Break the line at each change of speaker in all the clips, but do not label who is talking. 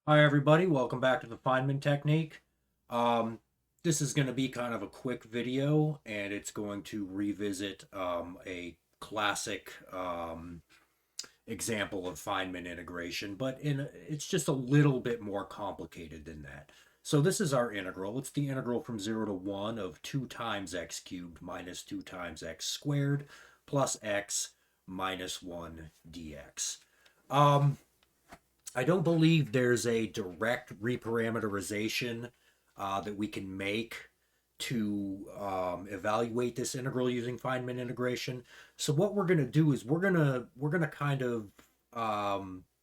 Hi everybody, welcome back to the Feynman technique. Um, this is going to be kind of a quick video and it's going to revisit a classic example of Feynman integration, but it's just a little bit more complicated than that. So this is our integral. It's the integral from 0 to 1 of 2 times x cubed minus 2 times x squared plus x minus 1 dx. Um, I don't believe there's a direct reparameterization that we can make to evaluate this integral using Feynman integration. So what we're going to do is we're gonna kind of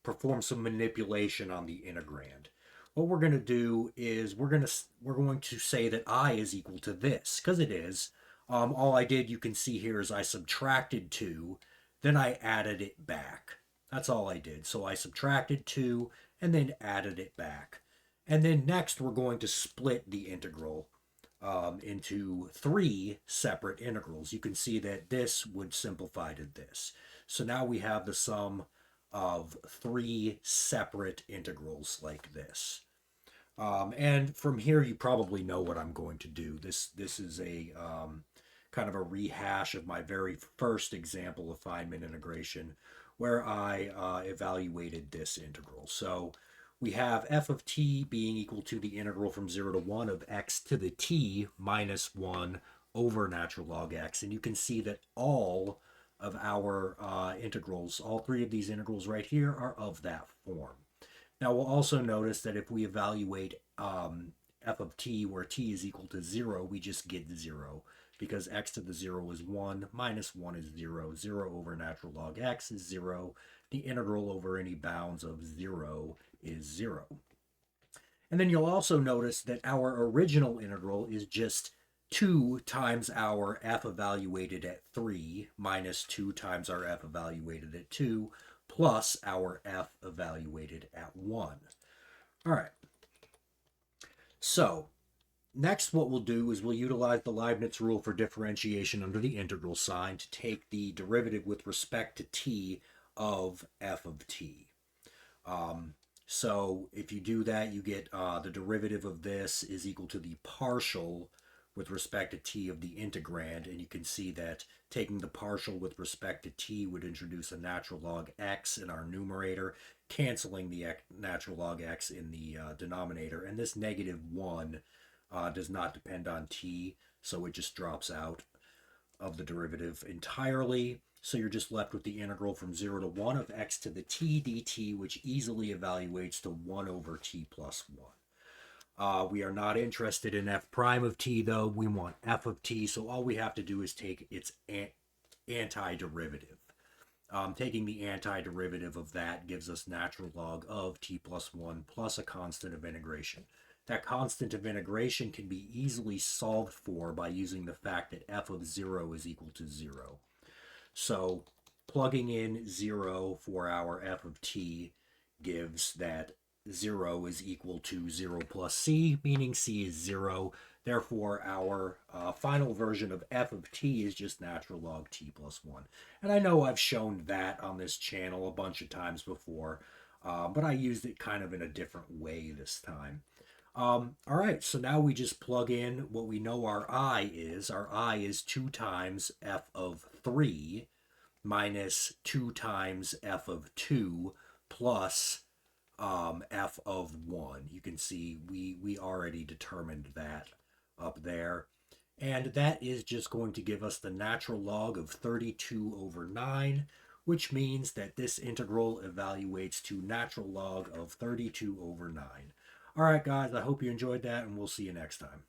perform some manipulation on the integrand. What we're going to do is we're going to say that I is equal to this because it is. All I did, you can see here, is I subtracted 2, then I added it back. That's all I did. So I subtracted 2 and then added it back. And then next we're going to split the integral into 3 separate integrals. You can see that this would simplify to this. So now we have the sum of 3 separate integrals like this. And from here, you probably know what I'm going to do. This is a kind of a rehash of my very first example of Feynman integration, where I evaluated this integral. So we have f of t being equal to the integral from 0 to 1 of x to the t minus 1 over natural log x. And you can see that all of our integrals, all 3 of these integrals right here, are of that form. Now we'll also notice that if we evaluate f of t where t is equal to 0, we just get 0 because x to the 0 is 1, minus 1 is 0. 0 over natural log x is 0. The integral over any bounds of 0 is 0. And then you'll also notice that our original integral is just 2 times our f evaluated at 3 minus 2 times our f evaluated at 2 plus our f evaluated at 1. All right. So next what we'll do is we'll utilize the Leibniz rule for differentiation under the integral sign to take the derivative with respect to t of f of t. So if you do that, you get the derivative of this is equal to the partial with respect to t of the integrand, and you can see that taking the partial with respect to t would introduce a natural log x in our numerator, canceling the natural log x in the denominator, and this negative 1 does not depend on t, so it just drops out of the derivative entirely. So you're just left with the integral from 0 to 1 of x to the t dt, which easily evaluates to 1 over t plus 1. We are not interested in f prime of t, though. We want f of t, so all we have to do is take its antiderivative. Taking the antiderivative of that gives us natural log of t plus 1 plus a constant of integration. That constant of integration can be easily solved for by using the fact that f of 0 is equal to 0. So plugging in 0 for our f of t gives that 0 is equal to 0 plus c, meaning c is 0. Therefore, our final version of f of t is just natural log t plus 1. And I know I've shown that on this channel a bunch of times before, but I used it kind of in a different way this time. All right, so now we just plug in what we know our I is. Our I is 2 times f of 3 minus 2 times f of 2 plus f of 1. You can see we already determined that up there. And that is just going to give us the natural log of 32 over 9, which means that this integral evaluates to natural log of 32 over 9. All right, guys, I hope you enjoyed that, and we'll see you next time.